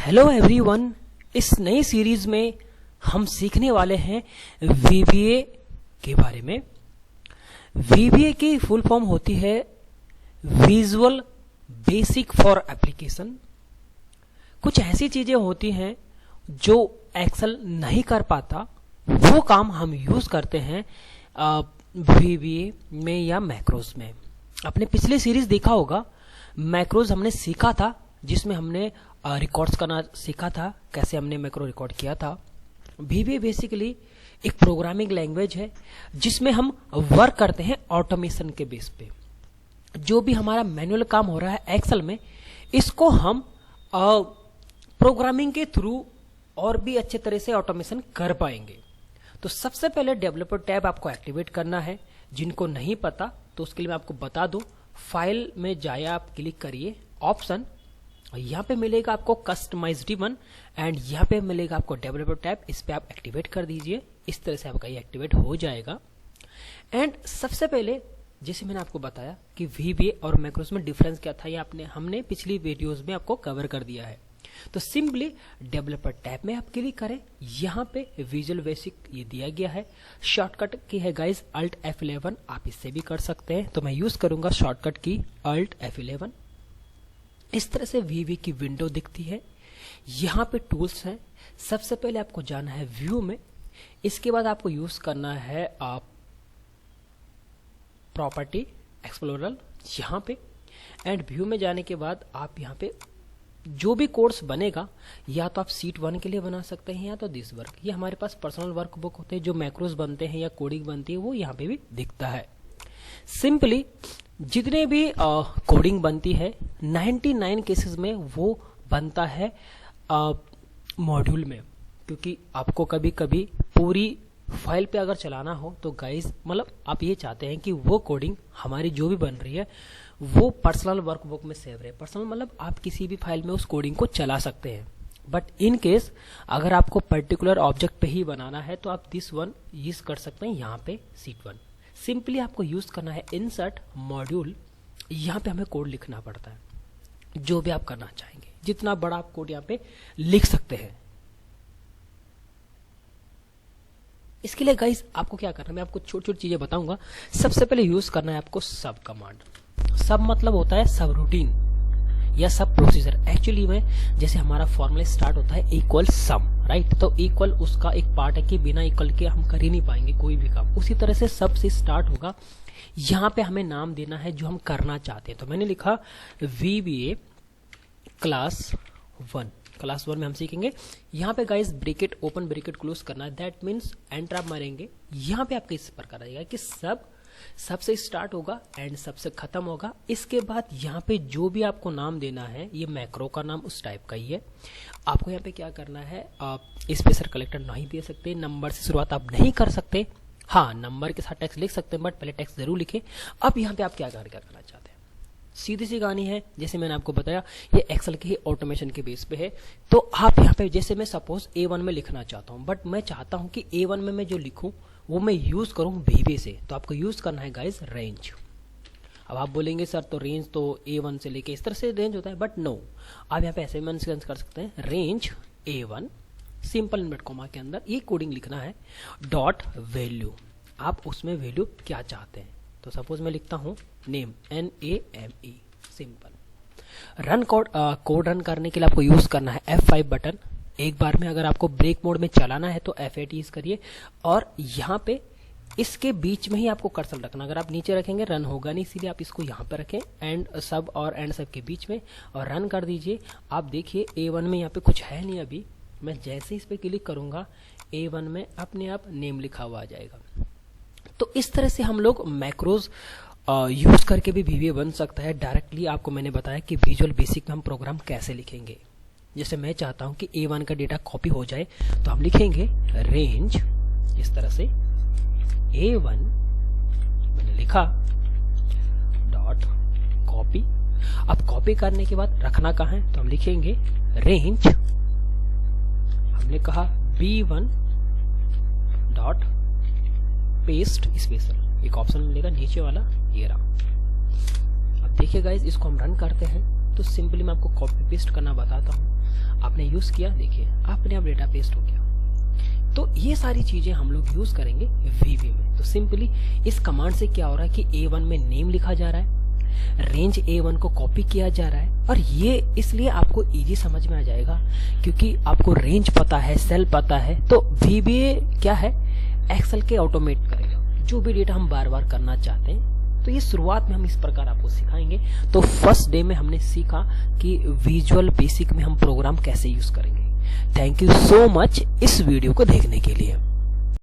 Hello everyone, इस नई series में हम सीखने वाले हैं VBA के बारे में। VBA की फुल फॉर्म होती है विजुअल बेसिक फॉर एप्लीकेशन। कुछ ऐसी चीजें होती हैं जो एक्सेल नहीं कर पाता, वो काम हम यूज करते हैं VBA में या मैक्रोज में। अपने पिछले सीरीज देखा होगा, मैक्रोज हमने सीखा था जिसमें हमने रिकॉर्ड्स करना सीखा था, कैसे हमने मैक्रो रिकॉर्ड किया था। VBA बेसिकली एक प्रोग्रामिंग लैंग्वेज है जिसमें हम वर्क करते हैं ऑटोमेशन के बेस पे। जो भी हमारा मैनुअल काम हो रहा है एक्सेल में, इसको हम प्रोग्रामिंग के थ्रू और भी अच्छे तरह से ऑटोमेशन कर पाएंगे। तो सबसे पहले डेवलपर टैब आपको एक्टिवेट करना है। जिनको नहीं पता तो उसके लिए मैं आपको बता दूं, फाइल में जाए आप क्लिक करिए ऑप्शन, यहाँ पे मिलेगा आपको कस्टमाइज्ड वन एंड यहाँ पे मिलेगा आपको डेवलपर टैब। इस पे आप एक्टिवेट कर दीजिए। इस तरह से आपका ये एक्टिवेट हो जाएगा। एंड सबसे पहले जैसे मैंने आपको बताया कि VBA और मैक्रोज में डिफरेंस क्या था, ये हमने पिछली वीडियोस में आपको कवर कर दिया है। तो सिंपली डेवलपर टैब में आप क्लिक करें। यहाँ पे विजुअल बेसिक ये दिया गया है। शॉर्टकट की है गाइज Alt F11, आप इससे भी कर सकते हैं। तो मैं यूज करूंगा शॉर्टकट की Alt F11। इस तरह से VBA की विंडो दिखती है। यहाँ पे टूल्स हैं। सबसे पहले आपको जाना है व्यू में। इसके बाद आपको यूज करना है प्रॉपर्टी एक्सप्लोरर यहाँ पे। एंड व्यू में जाने के बाद आप यहाँ पे जो भी कोर्स बनेगा, या तो आप सीट 1 के लिए बना सकते हैं या तो दिस वर्क। ये हमारे पास पर्सनल वर्कबुक होते हैं, जो मैक्रोज बनते हैं या कोडिंग बनती है वो यहाँ पे भी दिखता है। सिंपली जितने भी कोडिंग बनती है 99 केसेस में वो बनता है मॉड्यूल में, क्योंकि आपको कभी कभी पूरी फाइल पे अगर चलाना हो तो गाइस मतलब आप ये चाहते हैं कि वो कोडिंग हमारी जो भी बन रही है वो पर्सनल वर्कबुक में सेव रहे। पर्सनल मतलब आप किसी भी फाइल में उस कोडिंग को चला सकते हैं। बट इन केस अगर आपको पर्टिकुलर ऑब्जेक्ट पे ही बनाना है तो आप दिस वन यूज कर सकते हैं। यहाँ पे सीट 1 सिंपली आपको यूज करना है इंसर्ट मॉड्यूल। यहाँ पे हमें कोड लिखना पड़ता है, जो भी आप करना चाहेंगे। जितना बड़ा आप कोड यहाँ पे लिख सकते हैं। इसके लिए गाइस आपको क्या करना है, मैं आपको छोटी छोटी चीजें बताऊंगा। सबसे पहले यूज करना है आपको सब कमांड। सब मतलब होता है सब रूटीन या सब प्रोसीजर। एक्चुअली में जैसे हमारा फॉर्मूला स्टार्ट होता है इक्वल सम, राइट। तो इक्वल उसका एक पार्ट है कि बिना इक्वल के हम कर ही नहीं पाएंगे कोई भी काम। उसी तरह से सब से स्टार्ट होगा। यहाँ पे हमें नाम देना है जो हम करना चाहते हैं। तो मैंने लिखा VBA क्लास 1। क्लास 1 में हम सीखेंगे। यहाँ पे guys bracket open bracket close करना है। दैट मीन्स एंटर आप मारेंगे। यहाँ पे आपके इस प्रकार आएगा कि सबसे स्टार्ट होगा एंड सबसे खत्म होगा। इसके बाद यहाँ पे जो भी आपको नाम देना है, ये मैक्रो का नाम उस टाइप का ही है। आपको यहाँ पे क्या करना है, आप स्पेशल कलेक्टर नहीं दे सकते, नंबर से शुरुआत आप नहीं कर सकते। हाँ, नंबर के साथ टेक्स्ट लिख सकते हैं, बट पहले टेक्स्ट जरूर लिखे। अब यहाँ पे आप क्या करना चाहते हैं, सीधी सी कहानी है। जैसे मैंने आपको बताया ये एक्सेल के ही ऑटोमेशन के बेस पे है। तो आप यहाँ पे जैसे मैं सपोज A1 में लिखना चाहता हूँ, बट मैं चाहता हूँ कि A1 में मैं जो लिखूं वो मैं यूज करूं VBA से। तो आपको यूज करना है गाइस रेंज। अब आप बोलेंगे सर तो रेंज तो A1 से लेके इस तरह से रेंज होता है, बट नो, आप यहाँ पे ऐसे मेंशन कर सकते हैं range A1 simple invert comma के अंदर ये कोडिंग लिखना है डॉट वैल्यू। आप उसमें वैल्यू क्या चाहते हैं। तो सपोज मैं लिखता हूं name NAME simple. Run code run करने के लिए आपको यूज करना है F5 बटन। एक बार में अगर आपको ब्रेक मोड में चलाना है तो F8 यूज करिए। और यहाँ पे इसके बीच में ही आपको कर्सर रखना। अगर आप नीचे रखेंगे रन होगा नहीं, इसीलिए आप इसको यहाँ पे रखें एंड सब और एंड सब के बीच में और रन कर दीजिए। आप देखिए A1 में यहाँ पे कुछ है नहीं। अभी मैं जैसे इस पे क्लिक करूंगा A1 में अपने आप नेम लिखा हुआ आ जाएगा। तो इस तरह से हम लोग मैक्रोज यूज करके भी VBA बन सकता है। डायरेक्टली आपको मैंने बताया कि विजुअल बेसिक में हम प्रोग्राम कैसे लिखेंगे। जैसे मैं चाहता हूं कि A1 का डेटा कॉपी हो जाए तो हम लिखेंगे रेंज इस तरह से A1 मैंने लिखा डॉट कॉपी। अब कॉपी करने के बाद रखना कहाँ है, तो हम लिखेंगे रेंज, हमने कहा B1 डॉट पेस्ट स्पेशल। एक ऑप्शन मिलेगा नीचे वाला, ये रहा। अब देखिए गाइस, इसको हम रन करते हैं तो सिंपली मैं आपको कॉपी पेस्ट करना बताता हूँ। आपने यूज किया, देखिए अपने आप डेटा पेस्ट हो गया। तो ये सारी चीजें हम लोग यूज करेंगे VB में। तो सिंपली इस कमांड से क्या हो रहा है कि A1 में नेम लिखा जा रहा है, रेंज A1 को कॉपी किया जा रहा है, और ये इसलिए आपको इजी समझ में आ जाएगा क्योंकि आपको रेंज पता है, सेल पता है। तो VBA क्या है, एक्सेल के ऑटोमेट करेगा जो भी डेटा हम बार बार करना चाहते हैं। तो ये शुरुआत में हम इस प्रकार आपको सिखाएंगे। तो फर्स्ट डे में हमने सीखा कि विजुअल बेसिक में हम प्रोग्राम कैसे यूज करेंगे। थैंक यू सो मच इस वीडियो को देखने के लिए।